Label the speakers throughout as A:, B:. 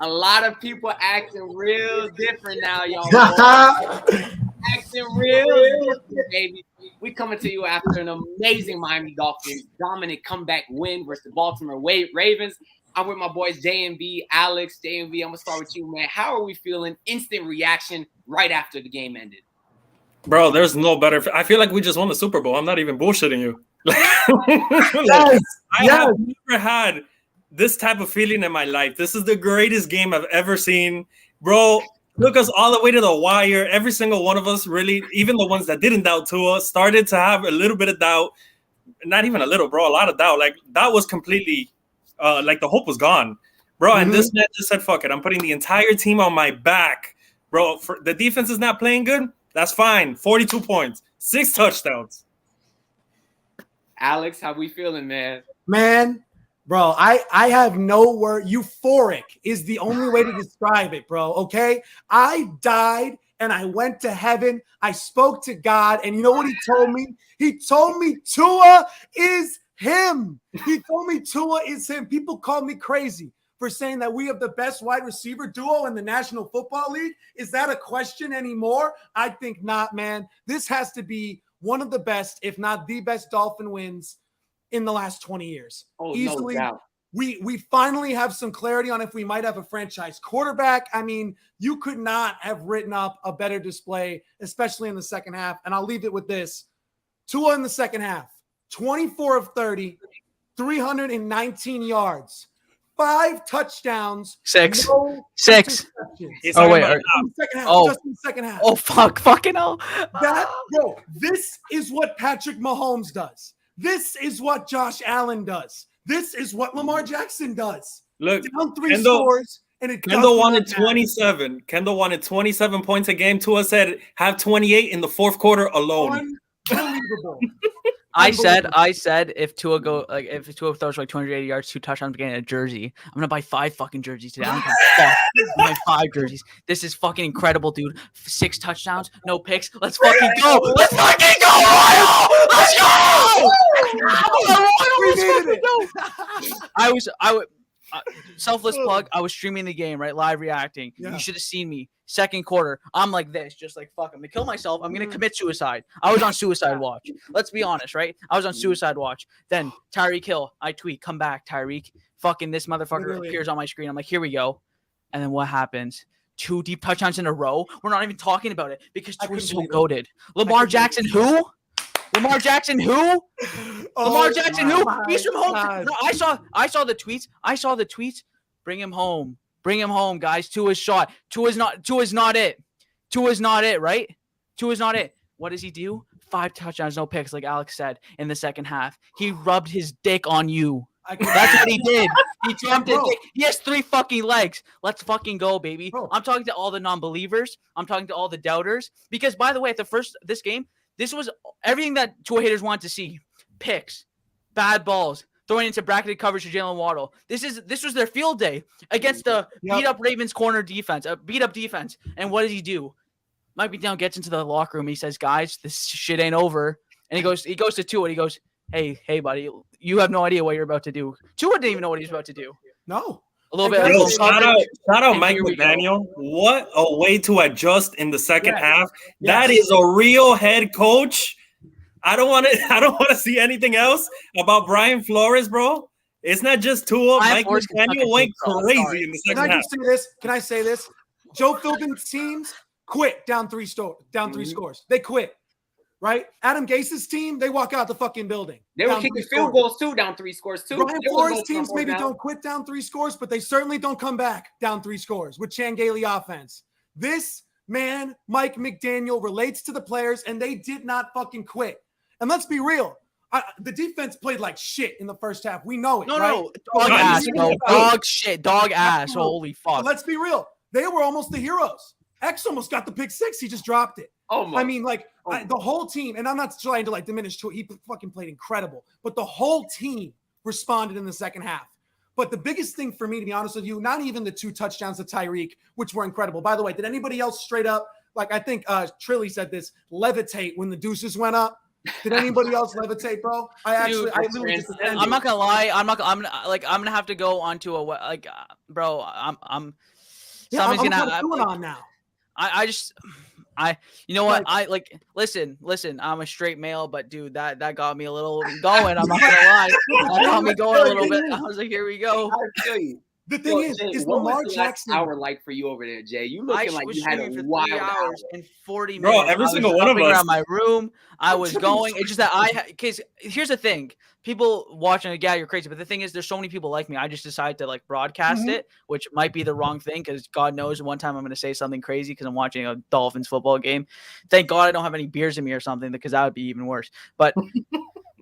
A: A lot of people acting real different now, y'all. Acting real different, baby. We coming to you after an amazing Miami Dolphins dominant comeback win versus the Baltimore Ravens. I'm with my boys J&B, Alex. J&B, I'm gonna start with you, man. How are we feeling? Instant reaction right after the game ended.
B: Bro, there's no better. I feel like we just won the Super Bowl. I'm not even bullshitting you.
C: Yes.
B: I have never had this type of feeling in my life. This is the greatest game I've ever seen, bro. Took us all the way to the wire. Every single one of us, really, even the ones that didn't doubt Tua, started to have a little bit of doubt. Not even a little, bro. A lot of doubt. Like that was completely, like the hope was gone, bro. And this man just said, "Fuck it, I'm putting the entire team on my back, bro." For the defense is not playing good. That's fine. 42 points, 6 touchdowns.
A: Alex, how we feeling, man?
C: Man, bro, I have no word. Euphoric is the only way to describe it, bro. Okay, I died and I went to heaven. I spoke to God, and you know what he told me? He told me Tua is him. He told me Tua is him. People call me crazy for saying that we have the best wide receiver duo in the National Football League. Is that a question anymore? I think not, man. This has to be one of the best, if not the best, Dolphin wins in the last 20 years.
A: Oh,
C: easily.
A: No doubt.
C: We finally have some clarity on if we might have a franchise quarterback. I mean, you could not have written up a better display, especially in the second half. And I'll leave it with this. Tua in the second half, 24 of 30, 319 yards. 5 touchdowns.
D: 6.
C: No
D: 6.
C: Oh,
D: wait.
C: Just in the second half.
D: Oh, fucking hell.
C: Bro, this is what Patrick Mahomes does. This is what Josh Allen does. This is what Lamar Jackson does.
B: Look,
C: down 3 scores, and
B: Kendall wanted 27. Kendall wanted 27 points a game. Tua said have 28 in the fourth quarter alone.
C: Unbelievable.
D: I said if Tua throws like 280 yards, 2 touchdowns, getting a jersey. I'm gonna buy 5 fucking jerseys today. I don't give a fuck. I'm buying 5 jerseys. This is fucking incredible, dude. 6 touchdowns, no picks. Let's fucking go. Let's fucking go, Royal. Let's go. I was selfless plug. I was streaming the game, right, live reacting. Yeah. You should have seen me. Second quarter, I'm like this, just like, fuck, I'm gonna kill myself. I'm gonna commit suicide. I was on suicide watch. Let's be honest, right? I was on suicide watch. Then Tyreek Hill, I tweet, come back, Tyreek. Fucking this motherfucker appears on my screen. I'm like, here we go. And then what happens? 2 deep touchdowns in a row. We're not even talking about it because Tua's so goated. Lamar Jackson, who? Lamar Jackson, who? Lamar Jackson, who? He's from home. No, I saw the tweets. Bring him home. Bring him home, guys. Tua's shot. Tua's not it. Tua's not it, right? Tua's not it. What does he do? 5 touchdowns, no picks, like Alex said, in the second half. He rubbed his dick on you. That's what he did. He jumped his dick. He has 3 fucking legs. Let's fucking go, baby. Bro. I'm talking to all the non-believers. I'm talking to all the doubters. Because, by the way, at this game, this was everything that Tua haters wanted to see. Picks, bad balls, throwing into bracketed coverage to Jalen Waddle. This was their field day against the beat-up Ravens corner defense, a beat-up defense. And what does he do? Mike McDaniel gets into the locker room. He says, guys, this shit ain't over. And he goes to Tua and he goes, hey, buddy, you have no idea what you're about to do. Tua didn't even know what he was about to do.
C: No.
D: A little bit.
B: Yo, shout out Mike McDaniel. What a way to adjust in the second half. That is a real head coach. I don't want to see anything else about Brian Flores, bro. It's not just Tua. Mike McDaniel went crazy in the second half.
C: Can I say this? Joe Philbin's teams quit down 3 scores. They quit. Right? Adam Gase's team, they walk out the fucking building.
A: They were kicking field goals too, down 3 scores too.
C: Brian Flores' teams maybe don't quit down 3 scores, but they certainly don't come back down 3 scores with Changeli offense. This man, Mike McDaniel, relates to the players, and they did not fucking quit. And let's be real. The defense played like shit in the first half. We know it.
D: No. Dog ass, bro. Dog shit. Dog ass. Holy fuck.
C: But let's be real. They were almost the heroes. X almost got the pick 6. He just dropped it. I mean, the whole team, and I'm not trying to diminish Tua. He fucking played incredible. But the whole team responded in the second half. But the biggest thing for me, to be honest with you, not even the 2 touchdowns to Tyreek, which were incredible. By the way, did anybody else straight up, like I think Trilly said this, levitate when the deuces went up? Did anybody else levitate, bro?
D: I'm not gonna lie. I'm gonna have to go onto bro.
C: Yeah,
D: Somebody's
C: I'm
D: gonna
C: put on now.
D: You know what? Listen, I'm a straight male, but dude, that got me a little going. I'm not gonna lie. That got me going a little bit. I was like, here we go.
A: I feel you.
C: The thing
A: Jay,
C: is
A: what
C: Lamar
A: was the last
C: Jackson
A: hour like for you over there, Jay? You
D: I
A: looking like
D: was
A: you had a
D: streaming for
A: wild
D: 3
A: hour.
D: hours and 40
B: Bro,
D: minutes.
B: every
D: I
B: single
D: was
B: one of
D: jumping
B: us.
D: around my room. I was going. It's just that because here's the thing. People watching it, yeah, you're crazy. But the thing is, there's so many people like me. I just decided to like broadcast it, which might be the wrong thing because God knows one time I'm going to say something crazy because I'm watching a Dolphins football game. Thank God I don't have any beers in me or something because that would be even worse. But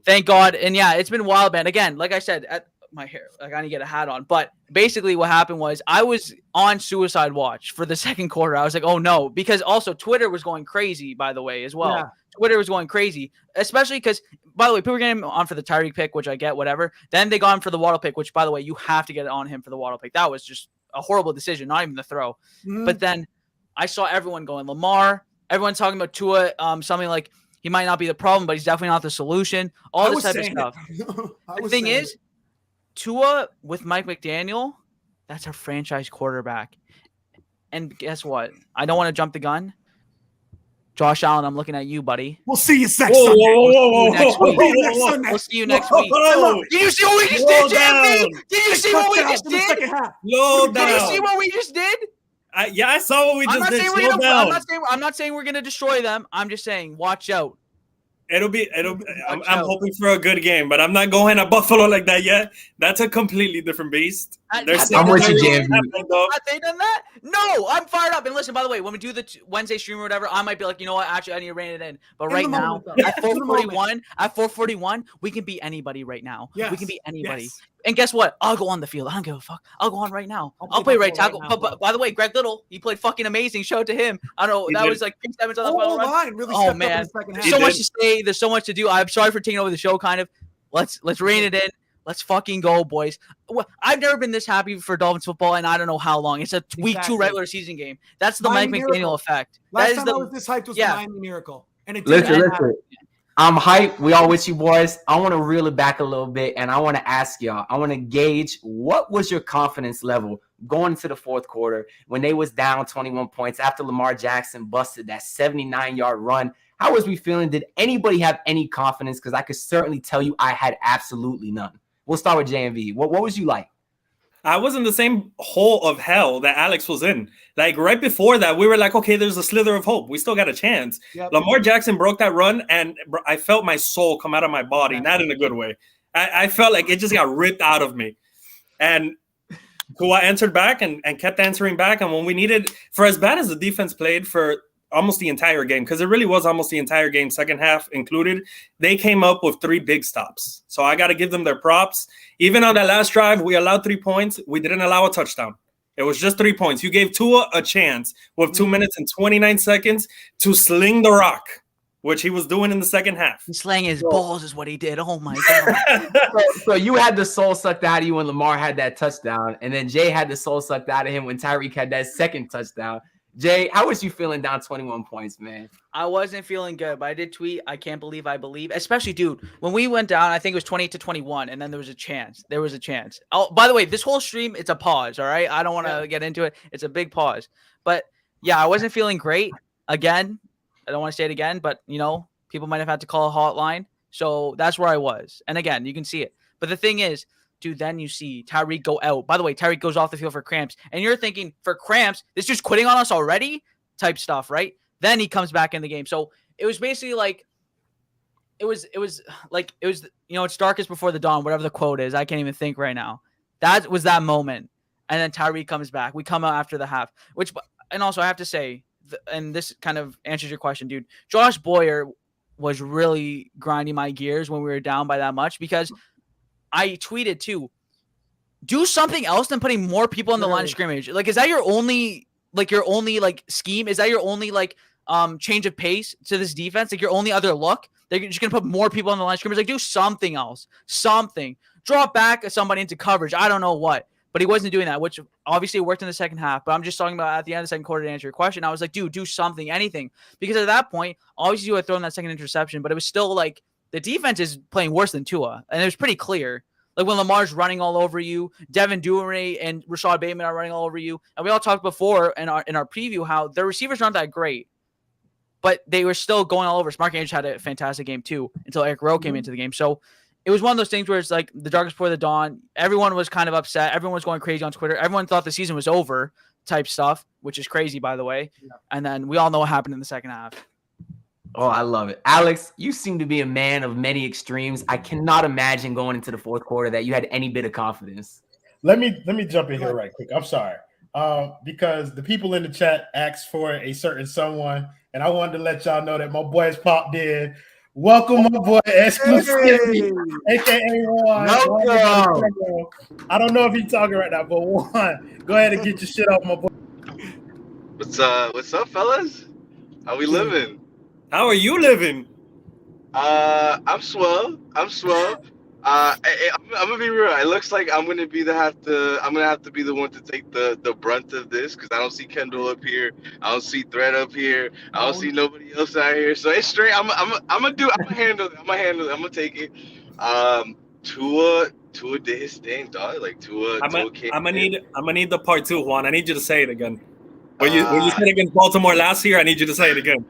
D: thank God. And yeah, it's been wild, man. Again, like I said, my hair, like I need to get a hat on. But basically what happened was I was on suicide watch for the second quarter. I was like, oh no, because also Twitter was going crazy, by the way, as well. Yeah. Twitter was going crazy, especially because, by the way, people were getting on for the Tyreek pick, which I get, whatever. Then they got him for the Waddle pick, which, by the way, you have to get on him for the Waddle pick. That was just a horrible decision, not even the throw. But then I saw everyone going Lamar. Everyone's talking about Tua, something like he might not be the problem, but he's definitely not the solution. All this type of stuff. The thing is, Tua with Mike McDaniel, that's our franchise quarterback. And guess what? I don't want to jump the gun. Josh Allen, I'm looking at you, buddy.
C: We'll see you next Sunday.
D: We'll see you next week. Did you see what we just did, JMV? Did you see what we just did? Did you see what we just did?
B: Yeah, I saw what we just did.
D: I'm not saying we're going to destroy them. I'm just saying, watch out.
B: I'm hoping for a good game, but I'm not going to Buffalo like that yet. That's a completely different beast.
E: I'm with you, JMV.
D: Have they done that? No, I'm fired up. And listen, by the way, when we do the Wednesday stream or whatever, I might be like, you know what? Actually, I need to rein it in. But right now, at 441, we can beat anybody right now. Yes. We can beat anybody. Yes. And guess what? I'll go on the field. I don't give a fuck. I'll go on right now. I'll play right tackle. But by the way, Greg Little, he played fucking amazing. Shout out to him. I don't know. That was like 3 7s on the final run.
C: Really
D: man. There's so much to say. There's so much to do. I'm sorry for taking over the show, kind of. Let's rein it in. Let's fucking go, boys. Well, I've never been this happy for Dolphins football, and I don't know how long. It's a week 2 regular season game. That's the Mike McDaniel effect.
C: Last time I was this hyped was the Miami Miracle. And it didn't
E: listen. I'm hyped. We all with you, boys. I want to reel it back a little bit, and I want to ask y'all. I want to gauge what was your confidence level going into the fourth quarter when they was down 21 points after Lamar Jackson busted that 79-yard run. How was we feeling? Did anybody have any confidence? Because I could certainly tell you I had absolutely none. We'll start with JMV. What was you like?
B: I was in the same hole of hell that Alex was in. Like right before that, we were like, okay, there's a slither of hope. We still got a chance. Yep. Lamar Jackson broke that run, and I felt my soul come out of my body, not in a good way. I felt like it just got ripped out of me. And Tua answered back and kept answering back. And when we needed, for as bad as the defense played for almost the entire game, because it really was almost the entire game, second half included, they came up with 3 big stops. So I got to give them their props. Even on that last drive, we allowed 3 points. We didn't allow a touchdown. It was just 3 points. You gave Tua a chance with 2 minutes and 29 seconds to sling the rock, which he was doing in the second half.
D: He slang his balls is what he did. Oh, my God.
E: So you had the soul sucked out of you when Lamar had that touchdown, and then Jay had the soul sucked out of him when Tyreek had that second touchdown. Jay, how was you feeling down 21 points, man?
D: I wasn't feeling good, but I did tweet, I can't believe I believe. Especially, dude, when we went down, I think it was 28-21, and then there was a chance. Oh, by the way, this whole stream, it's a pause, all right? I don't want to get into it. It's a big pause. But, yeah, I wasn't feeling great. Again, I don't want to say it again, but, you know, people might have had to call a hotline. So that's where I was. And, again, you can see it. But the thing is, dude, then you see Tyreek go out. By the way, Tyreek goes off the field for cramps. And you're thinking, for cramps, this dude's quitting on us already? Type stuff, right? Then he comes back in the game. So it was basically like, it was, you know, it's darkest before the dawn, whatever the quote is. I can't even think right now. That was that moment. And then Tyreek comes back. We come out after the half. And also I have to say, and this kind of answers your question, dude, Josh Boyer was really grinding my gears when we were down by that much, because I tweeted too, do something else than putting more people on the line of scrimmage. Like, is that your only scheme? Is that your only change of pace to this defense? Like, your only other look? They're just going to put more people on the line of scrimmage. Like, do something else. Something. Drop back somebody into coverage. I don't know what. But he wasn't doing that, which obviously worked in the second half. But I'm just talking about at the end of the second quarter to answer your question. I was like, dude, do something, anything. Because at that point, obviously you had thrown that second interception, but it was still like the defense is playing worse than Tua. And it was pretty clear. Like when Lamar's running all over you, Devin Duvernay and Rashad Bateman are running all over you. And we all talked before in our preview how their receivers aren't that great, but they were still going all over. Mark Andrews had a fantastic game too until Eric Rowe came into the game. So it was one of those things where it's like the darkest before the dawn. Everyone was kind of upset. Everyone was going crazy on Twitter. Everyone thought the season was over type stuff, which is crazy, by the way. Yeah. And then we all know what happened in the second half.
E: Oh, I love it. Alex, you seem to be a man of many extremes. I cannot imagine going into the fourth quarter that you had any bit of confidence.
F: Let me jump in here right quick. I'm sorry. Because the people in the chat asked for a certain someone, and I wanted to let y'all know that my boys popped in. Welcome, my boy, Exclusivity, a.k.a. Juan. I don't know if he's talking right now, but Juan, go ahead and get your shit off, my boy.
G: What's up, fellas? How we living?
B: How are you living?
G: I'm swell. I'm gonna be real. It looks like I'm gonna have to be the one to take the brunt of this because I don't see Kendall up here. I don't see Thread up here. I don't see nobody else out here. So it's straight. I'm gonna handle it. I'm gonna take it. Tua did his thing, dog. Like Tua.
B: I'm gonna need the part 2, Juan. I need you to say it again. When you said against Baltimore last year, I need you to say it again.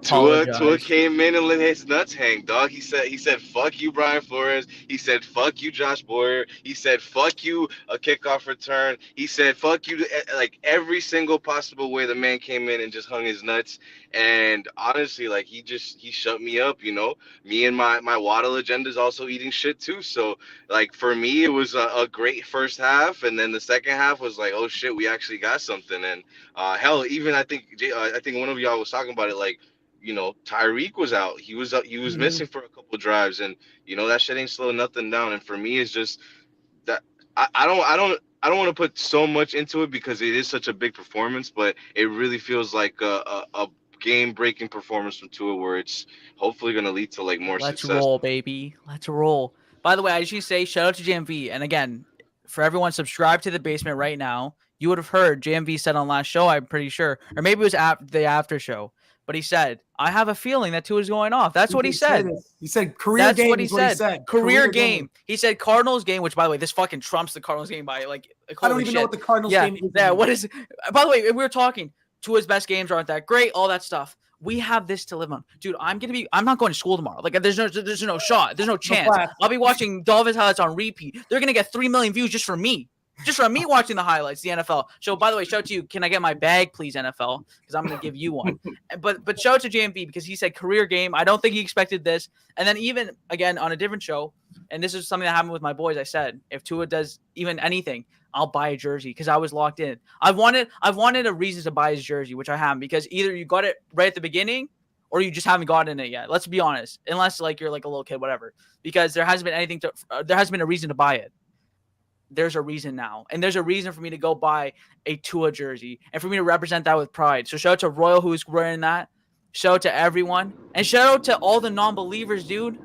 G: Tua came in and let his nuts hang, dog. He said, fuck you, Brian Flores. He said, fuck you, Josh Boyer. He said, fuck you, a kickoff return. He said, fuck you, like every single possible way the man came in and just hung his nuts. And honestly, like he shut me up, you know. Me and my Waddle agenda is also eating shit too. So like for me, it was a great first half, and then the second half was like, oh shit, we actually got something. And hell, even I think one of y'all was talking about it, like, you know, Tyreek was out. He was missing for a couple drives, and you know that shit ain't slowing nothing down. And for me, it's just that I don't want to put so much into it because it is such a big performance, but it really feels like a game-breaking performance from Tua, where it's hopefully going to lead to like more success.
D: Let's roll, baby. Let's roll. By the way, I should say shout out to JMV, and again, for everyone subscribe to the basement right now. You would have heard JMV said on last show, I'm pretty sure, or maybe it was the after show. But he said, I have a feeling that Tua is going off. That's what he said.
C: He said career game. That's what he said.
D: Career game. He said Cardinals game, which, by the way, this fucking trumps the Cardinals game by, like,
C: I don't even know what the Cardinals game is.
D: Yeah, what is it? By the way, we were talking, Tua's best games aren't that great, all that stuff. We have this to live on. Dude, I'm not going to school tomorrow. Like, there's no shot. There's no chance. I'll be watching Dolphins highlights on repeat. They're going to get 3 million views just for me. Just from me watching the highlights, the NFL. So, by the way, shout out to you. Can I get my bag, please, NFL? Because I'm going to give you one. But shout out to JMV because he said career game. I don't think he expected this. And then even, again, on a different show, and this is something that happened with my boys, I said, if Tua does even anything, I'll buy a jersey because I was locked in. I've wanted a reason to buy his jersey, which I haven't, because either you got it right at the beginning or you just haven't gotten it yet. Let's be honest. Unless, like, you're like a little kid, whatever. Because there hasn't been a reason to buy it. There's a reason now. And there's a reason for me to go buy a Tua jersey and for me to represent that with pride. So shout out to Royal who's wearing that. Shout out to everyone. And shout out to all the non-believers, dude.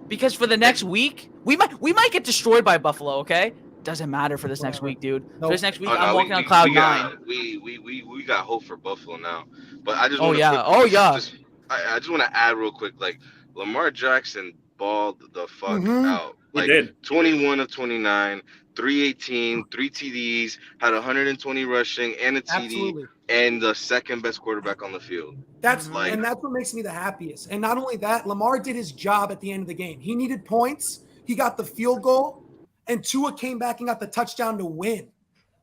D: Because for the next week, we might get destroyed by Buffalo, okay? Doesn't matter for this next week, dude. For this next week, I'm walking on cloud 9.
G: We got hope for Buffalo now. But I just I just want to add real quick, like Lamar Jackson balled the fuck out. Like 21 of 29, 318, 3 TDs, had 120 rushing and a TD, and the second best quarterback on the field.
C: That's what makes me the happiest. And not only that, Lamar did his job at the end of the game. He needed points. He got the field goal, and Tua came back and got the touchdown to win.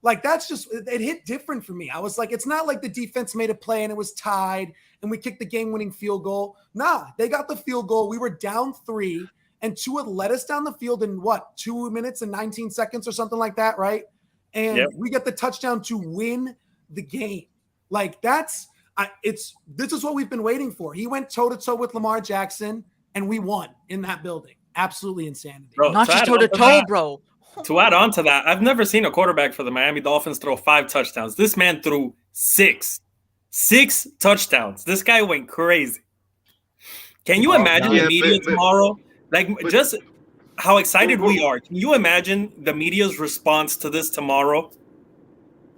C: Like, that's just, it hit different for me. I was like, it's not like the defense made a play and it was tied and we kicked the game-winning field goal. Nah, they got the field goal. We were down 3. And Tua led us down the field in 2 minutes and 19 seconds or something like that, right? And we get the touchdown to win the game. Like, this is what we've been waiting for. He went toe-to-toe with Lamar Jackson, and we won in that building. Absolutely insanity.
B: Bro,
D: not just toe-to-toe, bro.
B: To add on to that, I've never seen a quarterback for the Miami Dolphins throw 5 touchdowns. This man threw 6. 6 touchdowns. This guy went crazy. Can you imagine the media tomorrow? Like, just how excited we are. Can you imagine the media's response to this tomorrow?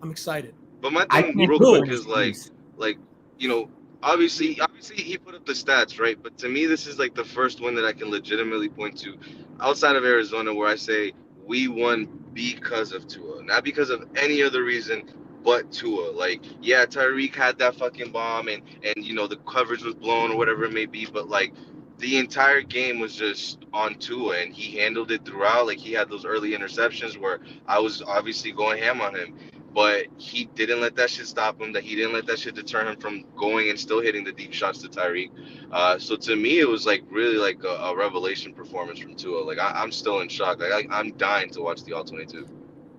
C: I'm excited.
G: But my thing real quick is like, you know, obviously See, he put up the stats, right? But to me, this is like the first one that I can legitimately point to outside of Arizona where I say we won because of Tua, not because of any other reason but Tua. Like, yeah, Tyreek had that fucking bomb and you know, the coverage was blown or whatever it may be, but like the entire game was just on Tua and he handled it throughout. Like, he had those early interceptions where I was obviously going ham on him. But he didn't let that shit stop him. That he didn't let that shit deter him from going and still hitting the deep shots to Tyreek. So to me, it was like really like a revelation performance from Tua. Like I'm still in shock. I'm dying to watch the All 22.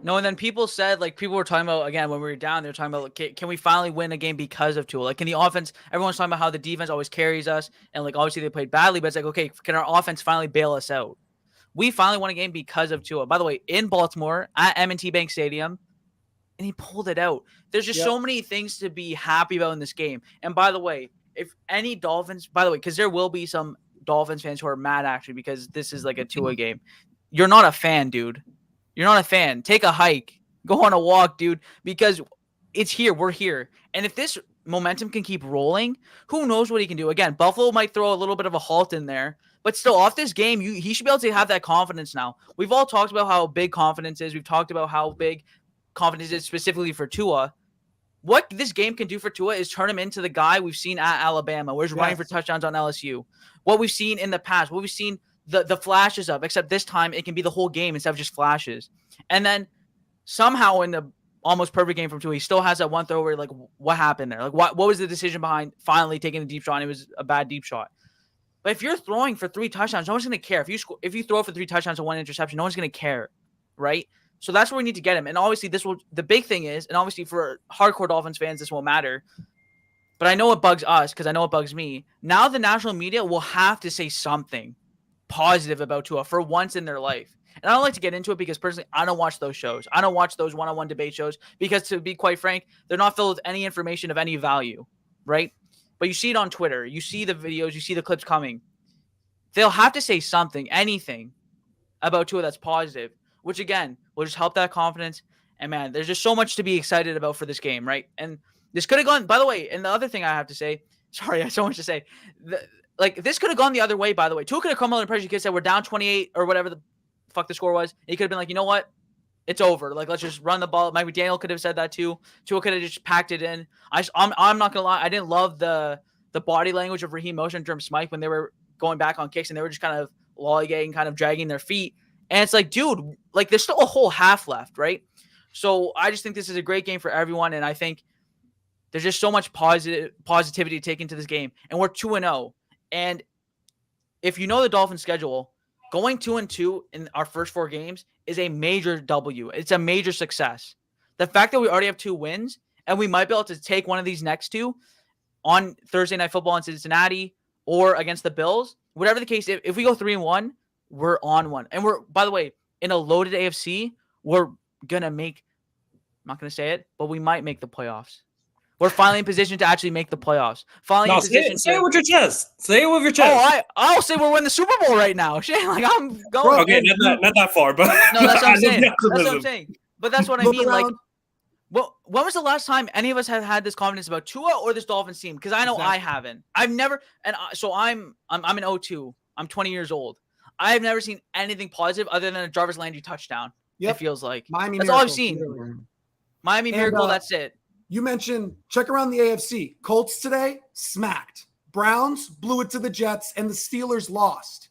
D: No, and then people said, like, people were talking about, again, when we were down, they were talking about, like, can we finally win a game because of Tua? Like, can the offense, everyone's talking about how the defense always carries us, and, like, obviously they played badly, but it's like, okay, can our offense finally bail us out? We finally won a game because of Tua. By the way, in Baltimore, at M&T Bank Stadium, and he pulled it out. There's just so many things to be happy about in this game. And by the way, if any Dolphins, by the way, because there will be some Dolphins fans who are mad, actually, because this is like a Tua game. You're not a fan, dude. You're not a fan. Take a hike. Go on a walk, dude, because it's here. We're here. And if this momentum can keep rolling, who knows what he can do? Again, Buffalo might throw a little bit of a halt in there, but still, off this game, he should be able to have that confidence now. We've all talked about how big confidence is. We've talked about how big confidence is specifically for Tua. What this game can do for Tua is turn him into the guy we've seen at Alabama, where he's running for touchdowns on LSU. What we've seen in the past, what we've seen the flashes of, except this time it can be the whole game instead of just flashes. And then somehow in the almost perfect game from Tua, he still has that one throw where, like, what happened there? Like, what was the decision behind finally taking a deep shot? And it was a bad deep shot. But if you're throwing for 3 touchdowns, no one's going to care. If you throw for 3 touchdowns and 1 interception, no one's going to care, right? So that's where we need to get him. And obviously the big thing is, and obviously for hardcore Dolphins fans, this won't matter. But I know it bugs us because I know it bugs me. Now the national media will have to say something positive about Tua for once in their life. And I don't like to get into it because personally, I don't watch those shows. I don't watch those one-on-one debate shows because, to be quite frank, they're not filled with any information of any value, right? But you see it on Twitter. You see the videos. You see the clips coming. They'll have to say something, anything about Tua that's positive, which, again, will just help that confidence. And, man, there's just so much to be excited about for this game, right? And this could have gone, by the way, and the other thing I have to say, sorry, I have so much to say. This could have gone the other way, by the way. Tua could have come under pressure. He could have said, we're down 28 or whatever the fuck the score was. And he could have been like, you know what? It's over. Like, let's just run the ball. Mike McDaniel could have said that too. Tua could have just packed it in. I'm not going to lie. I didn't love the body language of Raheem Mostert and Durham Smythe when they were going back on kicks and they were just kind of lollygagging, kind of dragging their feet. And it's like, dude, like, there's still a whole half left, right? So I just think this is a great game for everyone. And I think there's just so much positivity to take into this game. And we're 2-0. And if you know the Dolphins schedule, going 2-2 in our first 4 games is a major W. It's a major success. The fact that we already have 2 wins and we might be able to take one of these next 2 on Thursday Night Football in Cincinnati or against the Bills, whatever the case, if we go 3-1, we're on one. And we're, by the way, in a loaded AFC, we're going to make, I'm not going to say it, but we might make the playoffs. We're finally in position to actually make the playoffs. Finally in position
B: say it with your chest. Say it with your chest.
D: Oh, I'll say we're winning the Super Bowl right now. Shit, like, I'm going.
B: Okay, not that far, but
D: no, that's what I'm saying. That's what I'm saying. But that's what I mean. Like, when was the last time any of us have had this confidence about Tua or this Dolphins team? Because I know I haven't. I've never, and so I'm an 02. I'm 20 years old. I've never seen anything positive other than a Jarvis Landry touchdown. Yep. It feels like
C: Miami
D: that's
C: Miracle,
D: all I've seen. Really. Miami Miracle. That's it.
C: You mentioned, check around the AFC. Colts today, smacked. Browns blew it to the Jets, and the Steelers lost.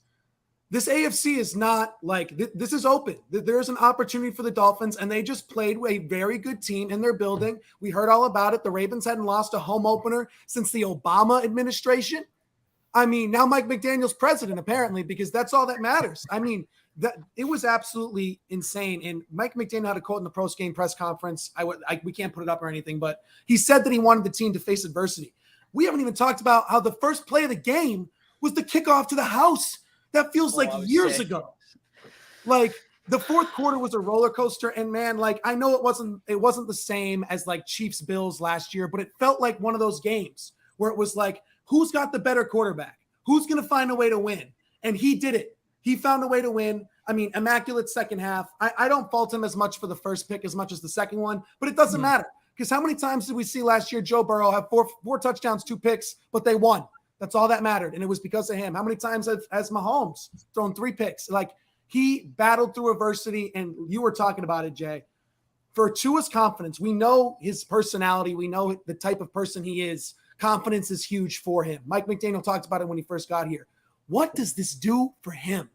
C: This AFC is not like, this is open. There's an opportunity for the Dolphins, and they just played a very good team in their building. We heard all about it. The Ravens hadn't lost a home opener since the Obama administration. I mean, now Mike McDaniel's president, apparently, because that's all that matters. I mean, it was absolutely insane. And Mike McDaniel had a quote in the post-game press conference. We can't put it up or anything, but he said that he wanted the team to face adversity. We haven't even talked about how the first play of the game was the kickoff to the house. That feels like years ago. Like, the fourth quarter was a roller coaster. And man, like, I know it wasn't the same as like Chiefs Bills last year, but it felt like one of those games where it was like, who's got the better quarterback? Who's going to find a way to win? And he did it. He found a way to win. I mean, immaculate second half. I don't fault him as much for the first pick as much as the second one, but it doesn't matter. Because how many times did we see last year Joe Burrow have four touchdowns, 2 picks, but they won? That's all that mattered. And it was because of him. How many times has Mahomes thrown 3 picks? Like, he battled through adversity, and you were talking about it, Jay. For Tua's confidence, we know his personality. We know the type of person he is. Confidence is huge for him. Mike McDaniel talked about it when he first got here. What does this do for him?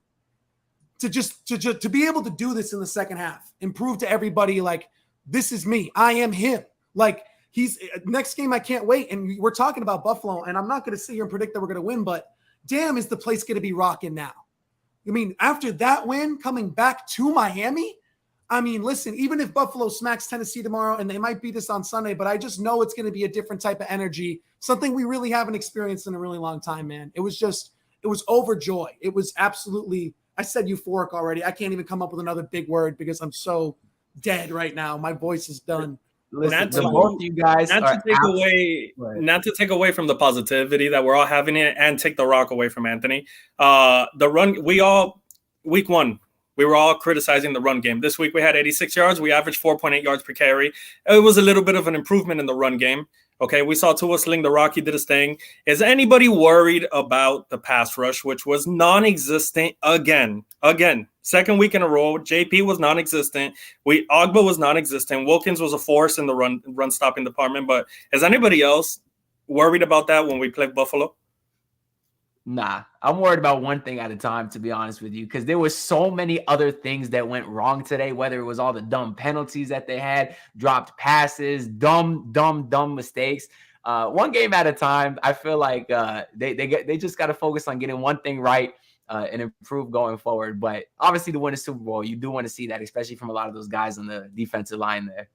C: To be able to do this in the second half and prove to everybody, like, this is me. I am him. Like, he's next game. I can't wait. And we're talking about Buffalo, and I'm not going to sit here and predict that we're going to win, but damn, is the place going to be rocking now? I mean, after that win, coming back to Miami, I mean, listen, even if Buffalo smacks Tennessee tomorrow, and they might beat us on Sunday, but I just know it's going to be a different type of energy, something we really haven't experienced in a really long time, man. It was overjoy. It was absolutely, I said euphoric already. I can't even come up with another big word because I'm so dead right now. My voice is done.
E: Listen, both of you guys
B: not to take away from the positivity that we're all having it and take the rock away from Anthony. The run, week 1, we were all criticizing the run game. This week we had 86 yards. We averaged 4.8 yards per carry. It was a little bit of an improvement in the run game. Okay, we saw Tua sling the rock. He did his thing. Is anybody worried about the pass rush, which was non-existent again? Second week in a row, JP was non-existent. Ogba was non-existent. Wilkins was a force in the run stopping department. But is anybody else worried about that when we play Buffalo?
E: Nah, I'm worried about one thing at a time, to be honest with you, because there was so many other things that went wrong today, whether it was all the dumb penalties that they had, dropped passes, dumb mistakes. One game at a time. I feel like they just got to focus on getting one thing right and improve going forward. But obviously to win a Super Bowl, you do want to see that, especially from a lot of those guys on the defensive line there.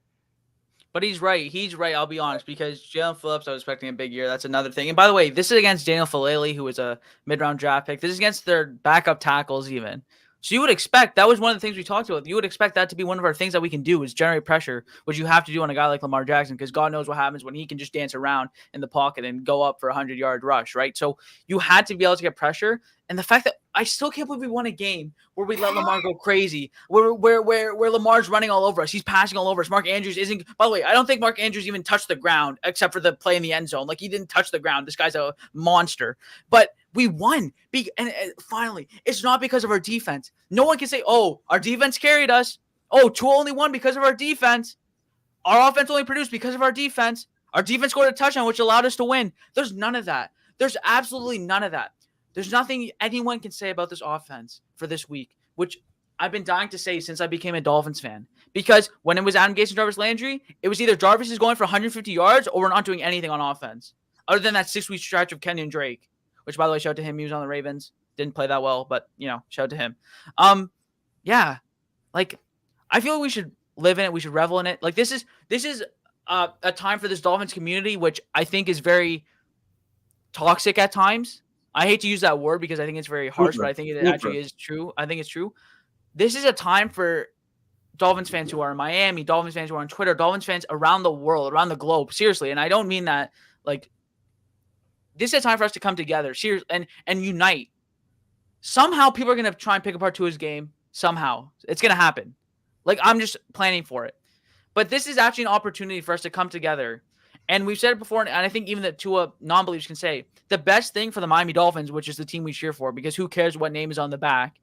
D: But he's right. I'll be honest, because Jalen Phillips, I was expecting a big year. That's another thing. And by the way, this is against Daniel Falele, who was a mid-round draft pick. This is against their backup tackles even. So you would expect, that was one of the things we talked about. You would expect that to be one of our things that we can do, is generate pressure, which you have to do on a guy like Lamar Jackson, because God knows what happens when he can just dance around in the pocket and go up for a 100-yard rush, right? So you had to be able to get pressure. And the fact that I still can't believe we won a game where we let Lamar go crazy, where Lamar's running all over us. He's passing all over us. Mark Andrews isn't, by the way, I don't think Mark Andrews even touched the ground except for the play in the end zone. Like, he didn't touch the ground. This guy's a monster. But we won. And finally, it's not because of our defense. No one can say, oh, our defense carried us. Oh, Tua only won because of our defense. Our offense only produced because of our defense. Our defense scored a touchdown, which allowed us to win. There's none of that. There's absolutely none of that. There's nothing anyone can say about this offense for this week, which I've been dying to say since I became a Dolphins fan. Because when it was Adam Gase and Jarvis Landry, it was either Jarvis is going for 150 yards or we're not doing anything on offense. Other than that 6-week stretch of Kenyon Drake, which, by the way, shout out to him. He was on the Ravens. Didn't play that well, but, shout out to him. Yeah, like, I feel like we should live in it. We should revel in it. Like, this is a time for this Dolphins community, which I think is very toxic at times. I hate to use that word because I think it's very harsh, but I think it actually is true. I think it's true. This is a time for Dolphins fans who are in Miami, Dolphins fans who are on Twitter, Dolphins fans around the world, around the globe. Seriously. And I don't mean that, like, this is a time for us to come together and unite. Somehow people are going to try and pick apart Tua's game. Somehow. It's going to happen. Like, I'm just planning for it. But this is actually an opportunity for us to come together. And we've said it before, and I think even the Tua non-believers can say, the best thing for the Miami Dolphins, which is the team we cheer for, because who cares what name is on the back,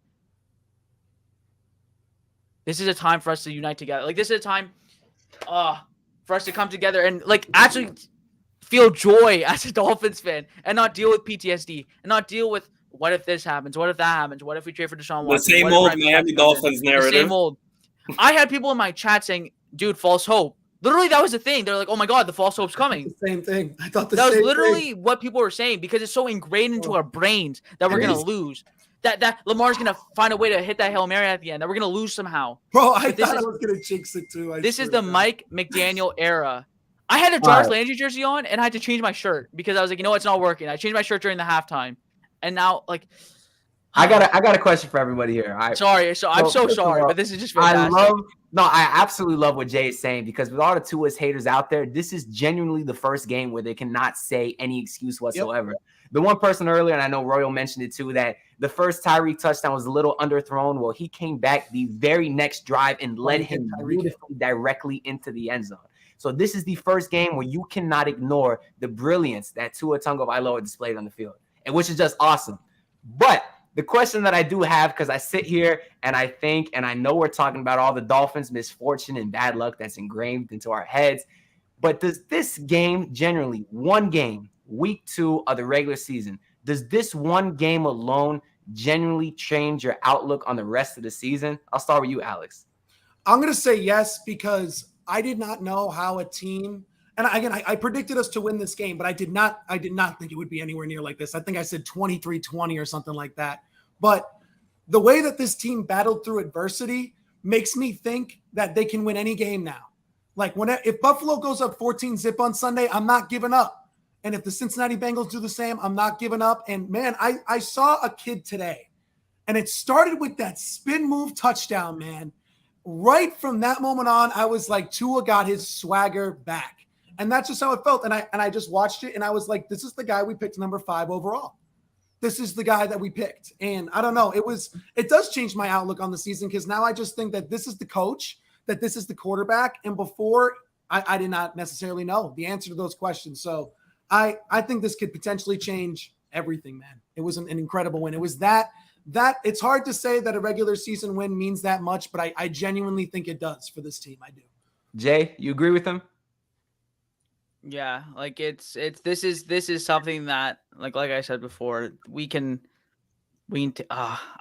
D: this is a time for us to unite together. Like, this is a time for us to come together and, like, actually feel joy as a Dolphins fan and not deal with PTSD and not deal with what if this happens, what if that happens, what if we trade for Deshaun Watson.
B: The same old Miami Dolphins narrative.
D: The same old. I had people in my chat saying, dude, false hope. Literally, that was the thing. They're like, oh my God, the false hope's coming.
C: The same thing. I thought
D: that was literally what people were saying, because it's so ingrained into our brains that we're going to lose. That Lamar's going to find a way to hit that Hail Mary at the end, that we're going to lose somehow.
C: Bro, I thought I was going to jinx it too.
D: This is the Mike McDaniel era. I had a Jarvis Landry jersey on, and I had to change my shirt because I was like, it's not working. I changed my shirt during the halftime. And now, like,
E: I got a question for everybody here. I'm so
D: sorry, but this is just fantastic.
E: I absolutely love what Jay is saying, because with all the Tua's haters out there, this is genuinely the first game where they cannot say any excuse whatsoever. Yep. The one person earlier, and I know Royal mentioned it too, that the first Tyreek touchdown was a little underthrown. Well, he came back the very next drive and led him beautifully directly into the end zone. So this is the first game where you cannot ignore the brilliance that Tua Tagovailoa displayed on the field, and which is just awesome. But the question that I do have, because I sit here and I think, and I know we're talking about all the Dolphins' misfortune and bad luck that's ingrained into our heads, but does this game generally, one game, week 2 of the regular season, does this one game alone genuinely change your outlook on the rest of the season? I'll start with you, Alex.
C: I'm going to say yes, because I did not know how a team, and I predicted us to win this game, but I did not think it would be anywhere near like this. I think I said 23-20 or something like that. But the way that this team battled through adversity makes me think that they can win any game now. Like if Buffalo goes up 14-0 on Sunday, I'm not giving up. And if the Cincinnati Bengals do the same, I'm not giving up. And man, I saw a kid today, and it started with that spin move touchdown, man. Right from that moment on, I was like, Tua got his swagger back. And that's just how it felt. And I just watched it, and I was like, this is the guy we picked number 5 overall. This is the guy that we picked. And I don't know, it does change my outlook on the season, because now I just think that this is the coach, that this is the quarterback. And before, I did not necessarily know the answer to those questions. So I think this could potentially change everything, man. It was an incredible win. It was that it's hard to say that a regular season win means that much, but I genuinely think it does for this team. I do. Jay, you agree with him?
D: Yeah, like this is something that like I said before, we can I don't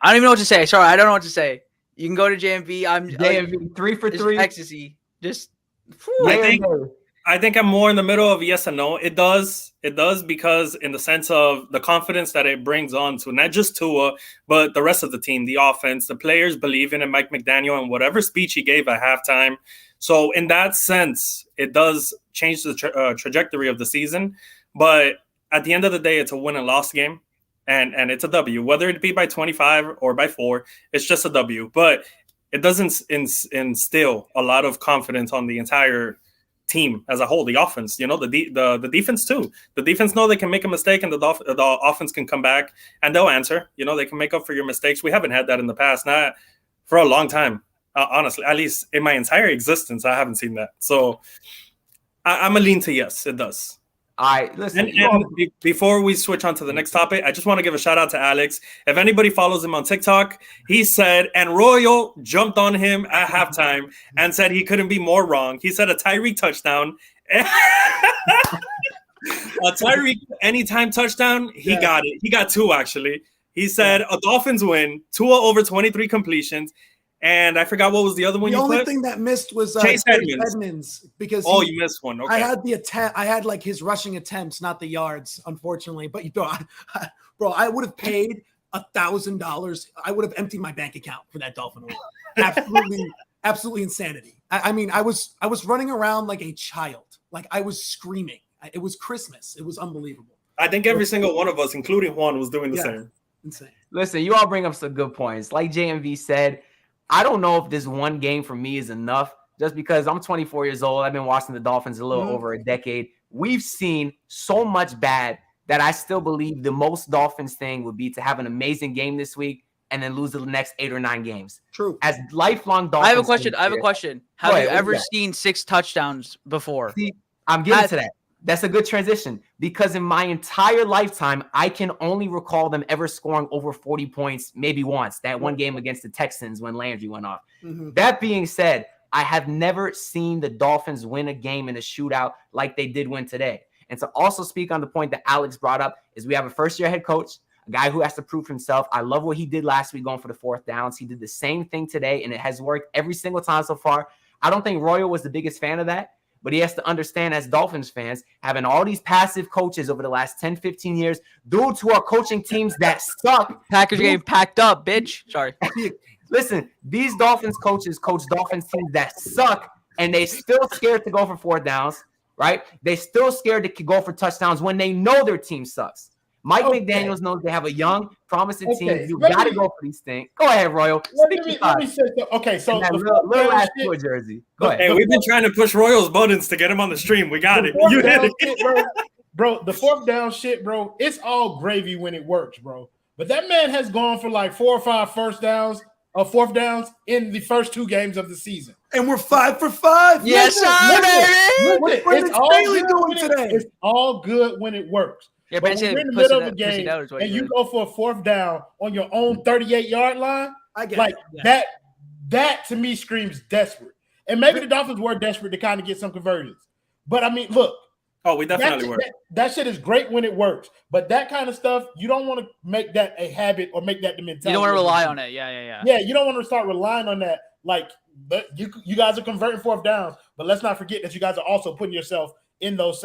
D: even know what to say. Sorry, I don't know what to say. You can go to JMV. I'm
E: JMV 3 for 3
D: ecstasy. Just
B: I think I'm more in the middle of yes and no. It does because in the sense of the confidence that it brings on to not just Tua, but the rest of the team, the offense, the players believe in Mike McDaniel and whatever speech he gave at halftime. So in that sense, it does change the trajectory of the season. But at the end of the day, it's a win and loss game, and it's a W. Whether it be by 25 or by 4, it's just a W. But it doesn't instill a lot of confidence on the entire team as a whole. The offense, the defense too. The defense know they can make a mistake, and the offense can come back and they'll answer. They can make up for your mistakes. We haven't had that in the past, not for a long time. Honestly, at least in my entire existence, I haven't seen that. So I'm a lean to yes, it does.
E: All right, listen.
B: And before we switch on to the next topic, I just want to give a shout out to Alex. If anybody follows him on TikTok, he said, and Royal jumped on him at halftime and said he couldn't be more wrong. He said a Tyreek touchdown. A Tyreek anytime touchdown, he got it. He got 2, actually. He said a Dolphins win, Tua over 23 completions. And I forgot what was the other one.
C: The only thing that missed was
B: Chase Edmonds,
C: because
B: you missed one. Okay.
C: I had the attempt. I had like his rushing attempts, not the yards, unfortunately. But bro, I would have paid $1,000. I would have emptied my bank account for that Dolphin win. Absolutely insanity. I mean, I was running around like a child. Like I was screaming. It was Christmas. It was unbelievable.
B: I think every single one of us, including Juan, was doing the same.
C: Insane.
E: Listen, you all bring up some good points. Like JMV said, I don't know if this one game for me is enough, just because I'm 24 years old. I've been watching the Dolphins a little over a decade. We've seen so much bad that I still believe the most Dolphins thing would be to have an amazing game this week and then lose the next 8 or 9 games.
C: True.
E: As lifelong Dolphins.
D: I have a question. Have you ever seen 6 touchdowns before?
E: See, I'm getting to that. That's a good transition, because in my entire lifetime, I can only recall them ever scoring over 40 points, maybe once, that one game against the Texans when Landry went off. Mm-hmm. That being said, I have never seen the Dolphins win a game in a shootout like they did win today. And to also speak on the point that Alex brought up is we have a first-year head coach, a guy who has to prove himself. I love what he did last week going for the 4th downs. He did the same thing today, and it has worked every single time so far. I don't think Royal was the biggest fan of that. But he has to understand, as Dolphins fans, having all these passive coaches over the last 10, 15 years, due to our coaching teams that suck.
D: Packers getting packed up, bitch. Sorry.
E: Listen, these Dolphins coaches coach Dolphins teams that suck, and they still scared to go for 4th downs, right? They still scared to go for touchdowns when they know their team sucks. Mike McDaniels knows they have a young, promising team. You got to go for these things. Go ahead, Royal.
F: Let me say so. Okay, so
E: little ass Tua jersey. Go ahead.
B: Hey, we've been trying to push Royal's buttons to get him on the stream. We got it. You hit it.
F: Bro, the 4th down shit, bro, it's all gravy when it works, bro. But that man has gone for like 4 or 5 first downs of fourth downs in the first 2 games of the season.
C: And we're 5 for 5.
D: Yes, sir, baby.
C: What Brandon Staley doing today?
F: It's all good when it works.
D: Yeah,
F: but when you're in the middle of a game and you
D: did.
F: go for a fourth down on your own 38-yard line,
C: I get
F: like
C: it.
F: that to me screams desperate. And maybe the Dolphins were desperate to kind of get some conversions. But I mean, look.
B: Oh, we definitely were.
F: That shit is great when it works. But that kind of stuff, you don't want to make that a habit or make that the mentality.
D: You don't want to rely on it. Yeah.
F: Yeah, you don't want to start relying on that. Like, you guys are converting fourth downs, but let's not forget that you guys are also putting yourself in those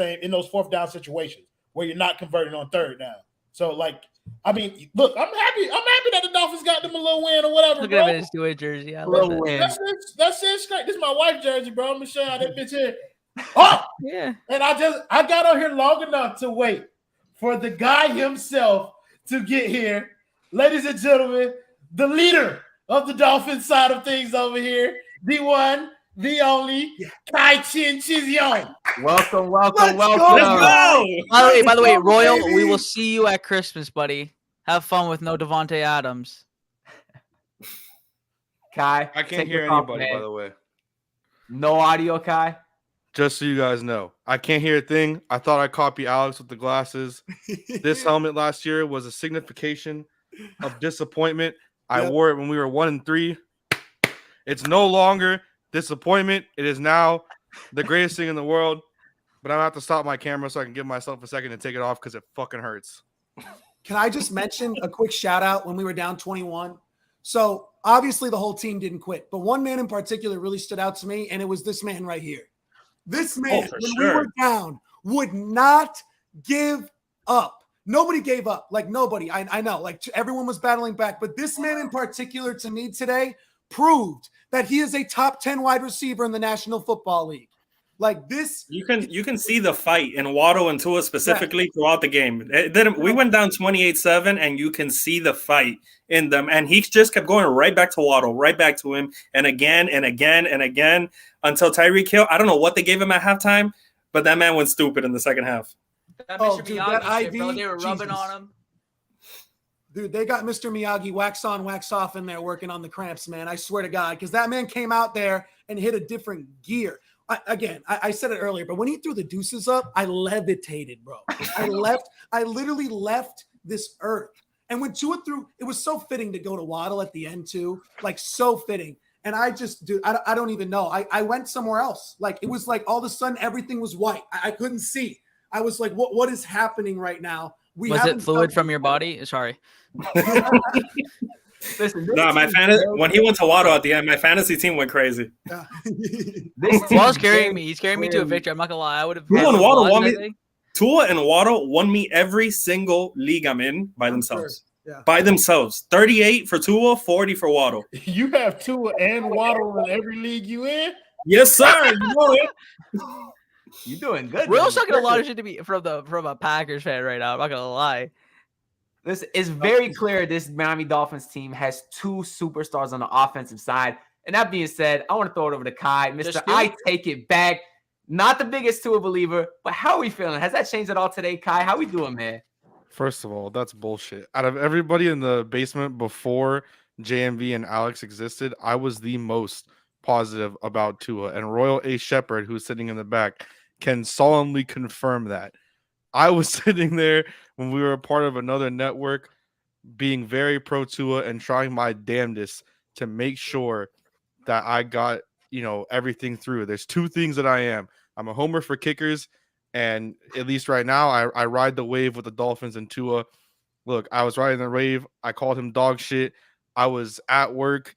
F: fourth down situations where you're not converting on third down. So, like, I mean, look, I'm happy that the Dolphins got them a little win or whatever.
D: Look at him in his Stewie jersey. I love it.
F: That's it. Straight. This is my wife's jersey, bro. Let me show you how that bitch is. Oh,
D: yeah.
F: And I got on here long enough to wait for the guy himself to get here. Ladies and gentlemen, the leader of the Dolphins side of things over here, the one, the only, Kai Chin Chizion.
E: Welcome.
B: Let's go.
D: By the way, Royal, we will see you at Christmas, buddy. Have fun with no Devontae Adams.
E: Kai,
H: I can't hear anybody, by the way.
E: No audio, Kai.
H: Just so you guys know, I can't hear a thing. I thought I'd copy Alex with the glasses. This helmet last year was a signification of disappointment. I wore it when we were 1-3. It's no longer disappointment. It is now the greatest thing in the world. But I'm going to have to stop my camera so I can give myself a second to take it off because it fucking hurts.
C: Can I just mention a quick shout out when we were down 21? So obviously the whole team didn't quit, but one man in particular really stood out to me, and it was this man right here. This man, we were down, would not give up. Nobody gave up. Like, nobody. I know. Like, everyone was battling back. But this man in particular, to me today, proved that he is a top 10 wide receiver in the National Football League. Like this,
B: you can see the fight in Waddle and Tua specifically throughout the game. We went down 28-7, and you can see the fight in them. And he just kept going right back to Waddle, right back to him, and again and again and again until Tyreek Hill. I don't know what they gave him at halftime, but that man went stupid in the second half.
D: That IV, bro, they were rubbing on him.
C: Dude, they got Mr. Miyagi wax on, wax off in there working on the cramps, man. I swear to God, because that man came out there and hit a different gear. I said it earlier, but when he threw the deuces up, I levitated, bro. I literally left this earth. And when Tua threw, it was so fitting to go to Waddle at the end too, like so fitting. And I just, dude, I don't even know. I went somewhere else. Like it was like all of a sudden everything was white. I couldn't see. I was like, what is happening right now?
D: Was it fluid from your body? Sorry.
C: Listen,
B: when he went to Waddle at the end, my fantasy team went crazy.
D: Waddle's carrying me. He's carrying me to a victory. I'm not gonna lie. I would have.
B: Tua and Waddle won me every single league I'm in by themselves. Sure. Yeah. By themselves. 38 for Tua, 40 for Waddle.
F: You have Tua and Waddle in every league you in?
B: Yes, sir. You know it.
E: You're doing good.
D: We're also talking a lot of shit to be from a Packers fan right now. I'm not gonna lie.
E: Listen, it's very clear this Miami Dolphins team has 2 superstars on the offensive side. And that being said, I want to throw it over to Kai. Mr. I take it back. Not the biggest Tua believer, but how are we feeling? Has that changed at all today, Kai? How we doing, man?
H: First of all, that's bullshit. Out of everybody in the basement before JMV and Alex existed, I was the most positive about Tua. And Royal A. Shepherd, who's sitting in the back, can solemnly confirm that. I was sitting there when we were a part of another network being very pro Tua and trying my damnedest to make sure that I got, everything through. There's 2 things that I am. I'm a homer for kickers, and at least right now, I ride the wave with the Dolphins and Tua. Look, I was riding the wave. I called him dog shit. I was at work.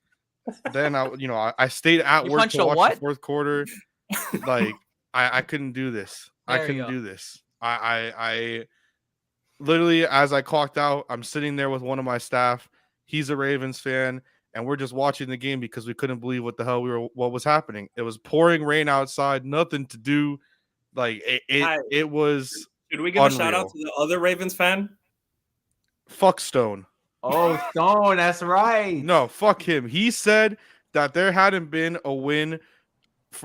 H: Then I stayed at work to watch the fourth quarter. Like, I couldn't do this. I couldn't do this. I literally, as I clocked out, I'm sitting there with one of my staff. He's a Ravens fan, and we're just watching the game because we couldn't believe what was happening. It was pouring rain outside, nothing to do. Like it was.
B: Should we give a shout out to the other Ravens fan?
H: Fuck Stone.
E: Oh, Stone, that's right.
H: No, fuck him. He said that there hadn't been a win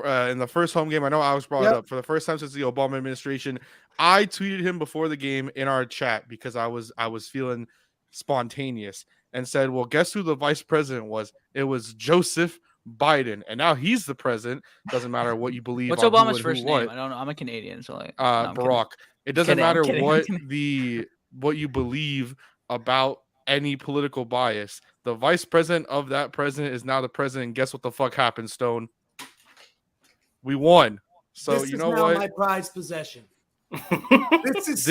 H: in the first home game. I know Alex brought it up for the first time since the Obama administration. I tweeted him before the game in our chat because I was feeling spontaneous, and said, well, guess who the vice president was? It was Joseph Biden. And now he's the president. Doesn't matter what you believe
D: What's
H: on
D: Obama's
H: who
D: first
H: what.
D: name? I don't know. I'm a Canadian, so like, no, I'm
H: Barack. It doesn't
D: Kidding, I'm
H: matter
D: kidding, I'm kidding.
H: what you believe about any political bias. The vice president of that president is now the president. Guess what the fuck happened, Stone? We won. So
C: this
H: you
C: is
H: know
C: now
H: what?
C: my prized possession. This is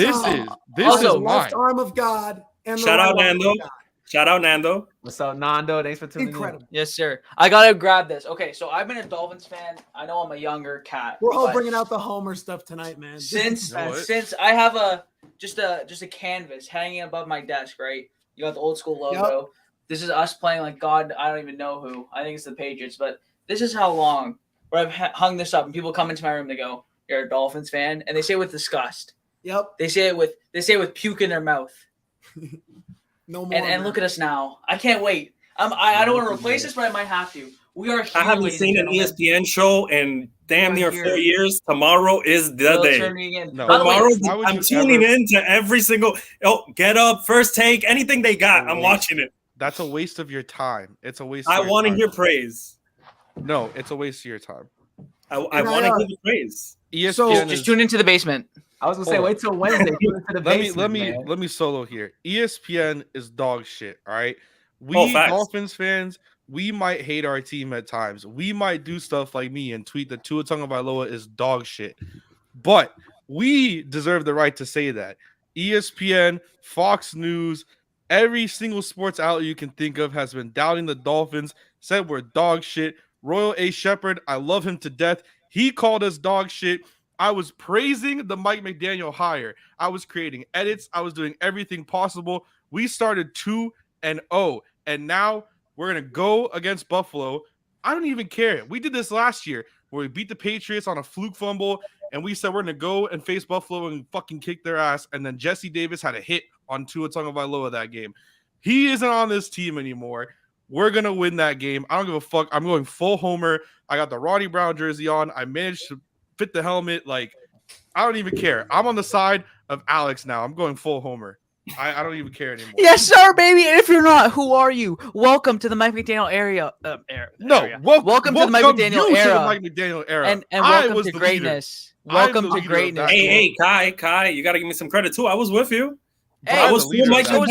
D: Also,
C: the left arm of God and the
B: Shout
C: right
B: out
C: arm
B: Nando.
C: of God.
B: Shout out Nando.
E: What's up, Nando? Thanks for tuning
C: Incredible.
D: yes, sir. I gotta grab this. Okay, so I've been a Dolphins fan. I know I'm a younger cat.
C: We're all
D: but
C: bringing out the Homer stuff tonight, man.
D: since
H: You know what?
D: since I have just a canvas hanging above my desk, right? You got the old school logo.
C: Yep.
D: This is us playing like God. I don't even know who. I think it's the Patriots, but this is how long where I've hung this up, and people come into my room. They go, "You're a Dolphins fan," and they say it with disgust.
C: Yep.
D: They say it with puke in their mouth.
C: No more.
D: And look at us now. I can't wait. I don't want to replace this, but I might have to. We are here.
B: I haven't
D: ladies
B: seen
D: and
B: an
D: gentlemen.
B: ESPN show in damn
D: We are
B: near
D: here.
B: 4 years. Tomorrow is the
D: Well,
B: day.
D: turning in.
H: No.
D: By the way,
B: Tomorrow,
H: why would
B: I'm
H: you
B: tuning
H: ever-
B: in to every single. Oh, get up, first take, anything they got. I'm watching it.
H: That's a waste of your time. It's a waste.
B: I
H: of your
B: want to
H: time.
B: hear praise.
H: No, it's a waste of your time.
B: I
C: And
B: want to
C: I,
B: hear the praise.
H: ESPN
D: just
H: is,
D: tune into the basement.
E: I was gonna say,
H: Hold on.
E: wait till Wednesday. Tune into the basement, man.
H: let me solo here. ESPN is dog shit. All right, we
B: Oh, facts.
H: Dolphins fans, we might hate our team at times. We might do stuff like me and tweet that Tua Tagovailoa is dog shit, but we deserve the right to say that. ESPN, Fox News, every single sports outlet you can think of has been doubting the Dolphins, said we're dog shit. Royal A. Shepherd, I love him to death. He called us dog shit. I was praising the Mike McDaniel hire. I was creating edits. I was doing everything possible. We started 2-0, and now we're going to go against Buffalo. I don't even care. We did this last year where we beat the Patriots on a fluke fumble, and we said we're going to go and face Buffalo and fucking kick their ass, and then Jesse Davis had a hit on Tua Tagovailoa that game. He isn't on this team anymore. We're going to win that game. I don't give a fuck. I'm going full homer. I got the Ronnie Brown jersey on. I managed to fit the helmet. Like, I don't even care. I'm on the side of Alex now. I'm going full homer. I don't even care anymore.
D: Yes, sir, baby. And if you're not, who are you? Welcome to the Mike McDaniel area. Welcome to the Mike McDaniel
H: you
D: era.
H: to the Mike McDaniel era.
D: And
H: I
D: welcome
H: was
D: to
H: the
D: greatness.
H: leader. I'm
D: Welcome
H: the
D: to
H: leader of
D: greatness.
H: that
B: Hey, Kai, you got to give me some credit too. I was with you.
D: Hey,
B: I was
H: the leader
B: full
H: of
B: Mike
H: that.
D: so was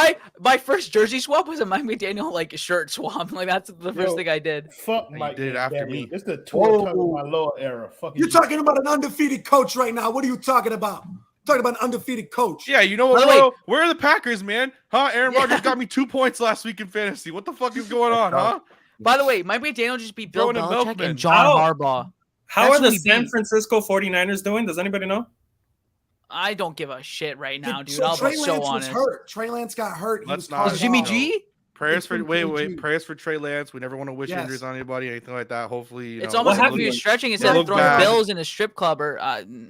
B: McDaniel.
D: my first jersey swap was a Mike McDaniel like shirt swap. Like that's the first thing I did.
F: Fuck
H: You
F: Mike.
H: did it after me.
F: It's the Tua Tagovailoa era. Fuck
C: You're talking about an undefeated coach right now. What are you talking about? Talking about an undefeated coach.
H: Yeah, you know what,
D: By the way-
H: bro? Where are the Packers, man? Huh? Aaron Rodgers got me 2 points last week in fantasy. What the fuck is going on, huh?
D: By the way, Mike McDaniel just beat Bill
H: Throwing a
D: Belichick
H: milkman.
D: and John
B: How?
D: Harbaugh.
B: How
D: That's
B: are the
D: who he
B: San
D: beat.
B: Francisco 49ers doing? Does anybody know?
D: I don't give a shit right now, dude.
C: So
D: I'll
C: Trey
D: be
C: Lance
D: so
C: was
D: honest.
C: hurt. Trey Lance got hurt. He
H: Let's
C: was
H: not-
C: carted
D: Was Jimmy
C: off.
D: G?
H: Prayers for
C: It's
H: wait.
C: PG.
H: Prayers for Trey Lance. We never want to wish
C: Yes.
H: injuries on anybody, anything like that. Hopefully, you
D: It's
H: know,
D: almost
B: What
D: like if he was
B: happened?
D: stretching
H: It
D: instead of
H: looked
D: throwing
H: bad.
D: bills in a strip club or.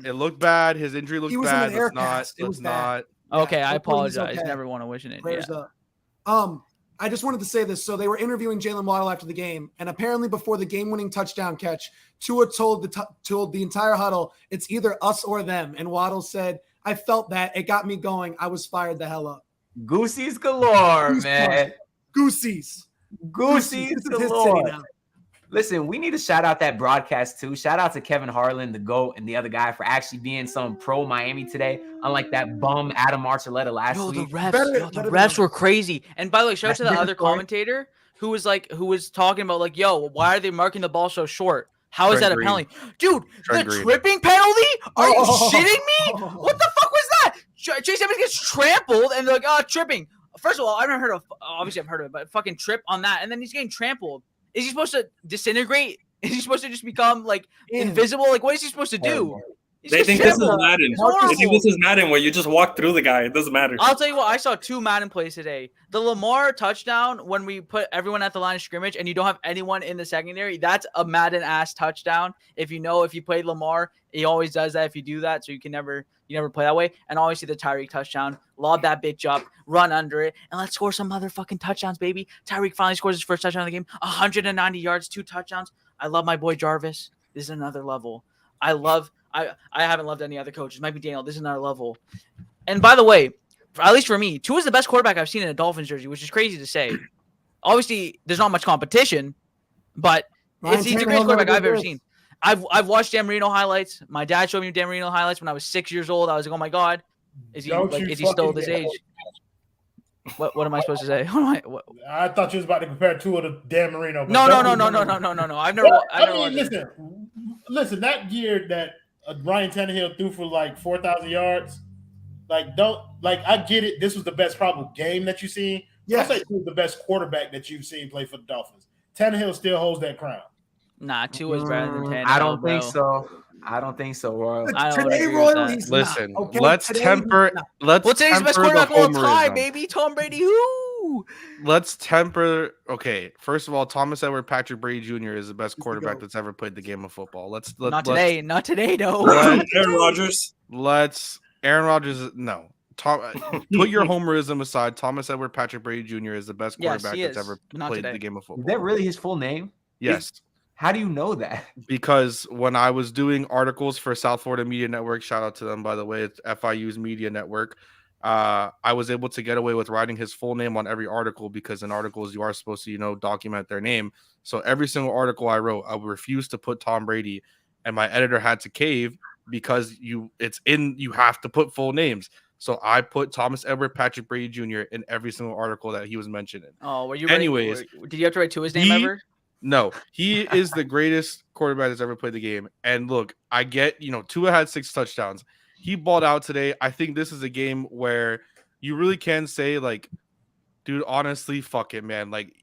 H: it looked bad. His injury looked
C: He was in
H: bad.
C: an air
H: Let's not.
C: cast. It was
H: Let's
C: bad.
H: not.
D: Okay, I
C: hopefully he's
D: apologize.
C: okay.
D: Never want to wish it.
C: Prayers
D: Yeah.
C: up. I just wanted to say this. So they were interviewing Jalen Waddle after the game, and apparently before the game-winning touchdown catch, Tua told the entire huddle, "It's either us or them." And Waddle said, "I felt that. It got me going. I was fired the hell up."
E: Goosies galore,
C: Goose
E: man.
C: Goosies.
E: Goosies
C: This is his city
E: galore.
C: now.
E: Listen, we need to shout out that broadcast too. Shout out to Kevin Harlan, the GOAT, and the other guy for actually being some pro Miami today, unlike that bum Adam Archuleta last
D: Yo, the
E: week.
D: refs,
C: Better-
D: the
C: better
D: refs
C: than-
D: were crazy. And by the way, shout out
E: That's
D: to
E: a
D: the
E: different
D: other
E: story.
D: commentator who was talking about like, yo, why are they marking the ball so short? How is
H: Trent
D: that a
H: Green.
D: penalty? Dude,
H: Trent
D: the
H: Green.
D: tripping penalty? Are you
C: Oh.
D: shitting me? What the fuck was that? Chase Evans gets trampled and they're like, oh, tripping. First of all, I've never heard of, obviously I've heard of it, but fucking trip on that. And then he's getting trampled. Is he supposed to disintegrate? Is he supposed to just become like invisible? Like, what is he supposed to do? He's
B: They
D: just
B: think this is
D: trampled.
B: Madden.
D: It's
B: They think
D: horrible.
B: this is Madden where you just walk through the guy. It doesn't matter.
D: I'll tell you what, I saw 2 Madden plays today. The Lamar touchdown, when we put everyone at the line of scrimmage and you don't have anyone in the secondary, that's a Madden ass touchdown. If you played Lamar, he always does that if you do that, so you never play that way. And obviously the Tyreek touchdown, lob that bitch up, run under it, and let's score some motherfucking touchdowns, baby. Tyreek finally scores his first touchdown of the game, 190 yards, 2 touchdowns. I love my boy Jarvis. This is another level. I haven't loved any other coaches. Mike McDaniel, this is another level. And by the way, at least for me, Tua's the best quarterback I've seen in a Dolphins jersey, which is crazy to say. Obviously, there's not much competition, but he's the greatest quarterback I've ever seen. I've watched Dan Marino highlights. My dad showed me Dan Marino highlights when I was 6 years old. I was like, oh my god, is he still this age? What am I supposed to say?
F: I thought you was about to compare Tua to Dan Marino.
D: No. I've never.
F: Listen. That year that Ryan Tannehill threw for like 4,000 yards. I get it. This was the best probable game that you've seen. Yes. I say Tua's the best quarterback that you've seen play for the Dolphins. Tannehill still holds that crown.
D: Nah, Tua's better than Tannehill.
E: I don't think so. I don't think so, Royal.
C: Today, Royal, he's
H: listen.
C: not, okay?
H: Let's temper. Let's
D: today's
H: temper
D: best quarterback
H: the
D: of all time,
H: homerism.
D: baby. Tom Brady. Who?
H: Let's temper. Okay, first of all, Thomas Edward Patrick Brady Jr. is the best quarterback that's ever played the game of football.
D: Not today though.
B: Aaron Rodgers.
H: Aaron Rodgers. No. Put your homerism aside. Thomas Edward Patrick Brady Jr. is the best quarterback that's ever played the game of football.
E: Is that really his full name?
H: Yes.
E: How do you know that?
H: Because when I was doing articles for South Florida Media Network, shout out to them, by the way, it's FIU's media network. I was able to get away with writing his full name on every article because in articles you are supposed to, document their name. So every single article I wrote, I refused to put Tom Brady, and my editor had to cave because you have to put full names. So I put Thomas Edward Patrick Brady Jr. in every single article that he was mentioned in.
D: Oh, were you?
H: Anyways,
D: did you have to write Tua's name ever?
H: No, he is the greatest quarterback that's ever played the game. And look, I get, Tua had 6 touchdowns. He balled out today. I think this is a game where you really can say, like, dude, honestly, fuck it, man. Like,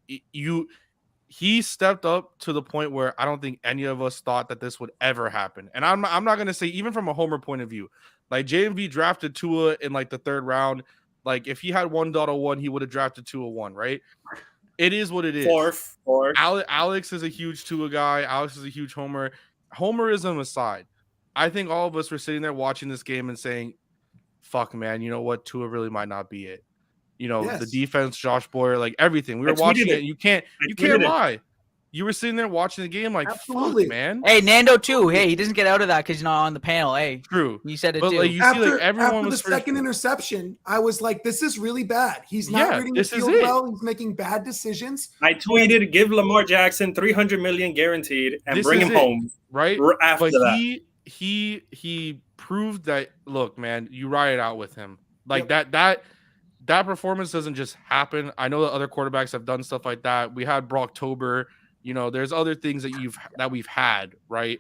H: he stepped up to the point where I don't think any of us thought that this would ever happen. And I'm not going to say, even from a homer point of view, like, JMV drafted Tua in, like, the 3rd round. Like, if he had 1.01, he would have drafted Tua 1, right? It is what it is.
B: Fourth.
H: Alex is a huge Tua guy. Alex is a huge homer. Homerism aside, I think all of us were sitting there watching this game and saying, fuck, man, you know what? Tua really might not be it. The defense, Josh Boyer, like everything. We were watching it. You can't lie. You were sitting there watching the game like, absolutely, fuck, man.
D: Hey, Nando too. Hey, he doesn't get out of that because he's not on the panel. Hey,
H: true.
D: You said it
H: but
D: too.
H: Like, everyone was
C: the second interception. I was like, this is really bad. He's not reading the field well. He's making bad decisions.
B: I tweeted, give Lamar Jackson $300 million guaranteed and bring him home.
H: Right
B: after that.
H: He proved that. Look, man, you ride it out with him. Like that performance doesn't just happen. I know that other quarterbacks have done stuff like that. We had Brocktober. There's other things that we've had, right?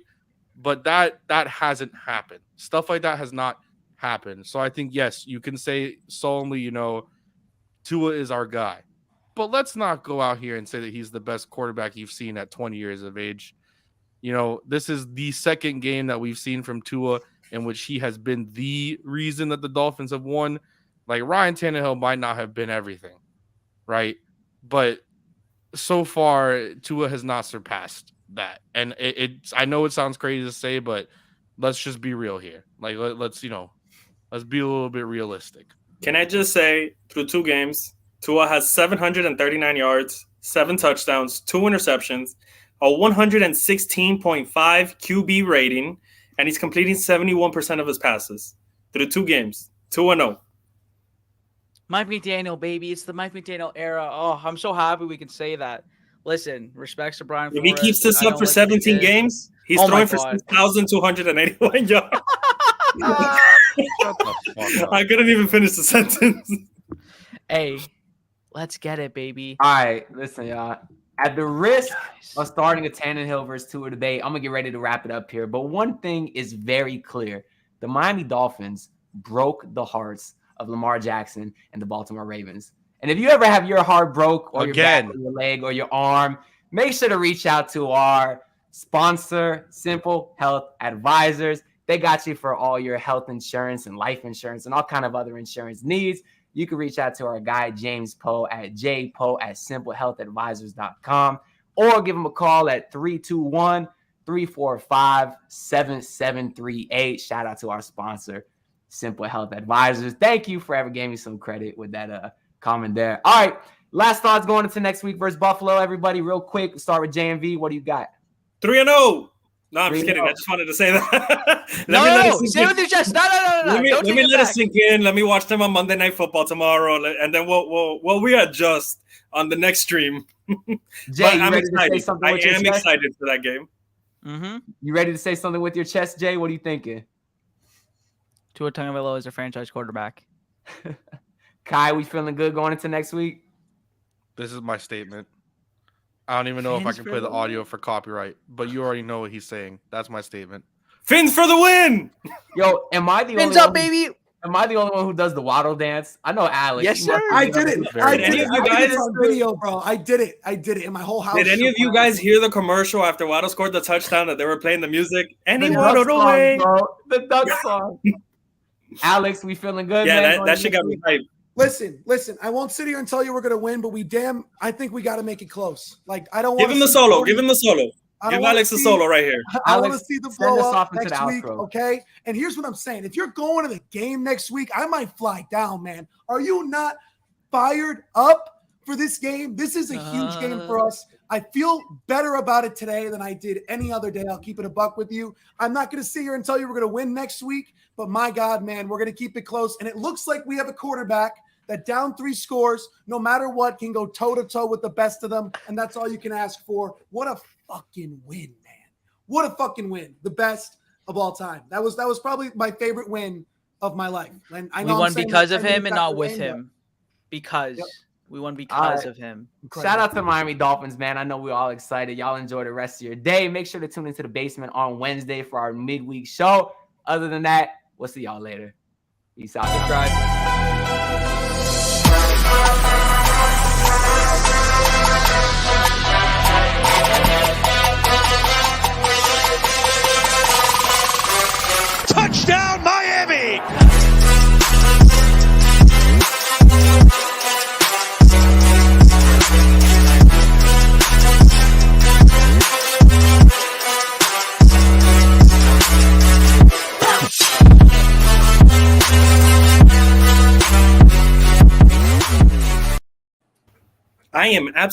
H: But that hasn't happened. Stuff like that has not happened. So I think, yes, you can say solemnly, Tua is our guy. But let's not go out here and say that he's the best quarterback you've seen at 20 years of age. This is the second game that we've seen from Tua in which he has been the reason that the Dolphins have won. Like, Ryan Tannehill might not have been everything, right? But so far, Tua has not surpassed that. And I know it sounds crazy to say, but let's just be real here. Like, let's be a little bit realistic.
B: Can I just say, through 2 games, Tua has 739 yards, 7 touchdowns, 2 interceptions, a 116.5 QB rating, and he's completing 71% of his passes through 2 games, 2-0.
D: Mike McDaniel, baby. It's the Mike McDaniel era. Oh, I'm so happy we can say that. Listen, respects to Brian Flores.
B: If he keeps this up for 17 games, he's throwing for 6,281 yards. I couldn't even finish the sentence.
D: Hey, let's get it, baby.
E: All right, listen, y'all. At the risk of starting a Tannehill versus Tua debate, I'm going to get ready to wrap it up here. But one thing is very clear. The Miami Dolphins broke the hearts of Lamar Jackson and the Baltimore Ravens. And if you ever have your heart broke or your back or your leg or your arm, make sure to reach out to our sponsor, Simple Health Advisors. They got you for all your health insurance and life insurance and all kind of other insurance needs. You can reach out to our guy, James Poe, at jpoe@simplehealthadvisors.com, or give him a call at 321-345-7738. Shout out to our sponsor, Simple Health Advisors. Thank you for ever giving me some credit with that comment there. All right, last thoughts going into next week versus Buffalo. Everybody, real quick, start with JMV. What do you got?
B: 3-0. No, I'm just kidding. I just wanted to say that.
D: No. Say it with your chest. No.
B: Let me let it sink in. Let me watch them on Monday Night Football tomorrow, and then we'll readjust on the next stream.
E: Jay, you ready to say something with your chest?
B: I am excited for that game.
D: Mm-hmm.
E: You ready to say something with your chest, Jay? What are you thinking?
D: Tua Tagovailoa is a franchise quarterback.
E: Kai, we feeling good going into next week?
H: This is my statement. I don't even know if I can play the audio for copyright, but you already know what he's saying. That's my statement.
B: Fins for the win!
E: Yo, am I the
D: Fins
E: only
D: up,
E: one
D: baby!
E: Am I the only one who does the waddle dance? I know Alex.
D: Yes, sir.
C: I did it. I did it.
B: You
C: I
B: guys
C: did it on video, bro. I did it in my whole house.
B: Did any of you guys hear the commercial after Waddle scored the touchdown that they were playing the music? And he
E: The
B: waddled
E: duck song,
B: away.
E: bro. The duck song. Alex, we feeling good,
B: Yeah,
E: man?
B: that shit got me hyped.
C: Listen. I won't sit here and tell you we're gonna win, but I think we got to make it close. Like I don't want
B: Give him the solo. Give him the solo. Give Alex a solo right here.
C: I want to see the blow up next week,
E: outro.
C: okay? And here's what I'm saying: if you're going to the game next week, I might fly down, man. Are you not fired up for this game? This is a huge game for us. I feel better about it today than I did any other day. I'll keep it a buck with you. I'm not going to sit here and tell you we're going to win next week, but my God, man, we're going to keep it close. And it looks like we have a quarterback that down 3 scores, no matter what, can go toe-to-toe with the best of them, and that's all you can ask for. What a fucking win, man. What a fucking win. The best of all time. That was probably my favorite win of my life. And I know
D: we won because of him and not with him. Because we won because of him.
E: Shout out to Miami Dolphins, man. I know we're all excited. Y'all enjoy the rest of your day. Make sure to tune into the basement on Wednesday for our midweek show. Other than that, we'll see y'all later. Peace out.
D: Subscribe.
I: Touchdown, Miami!
B: I am absolutely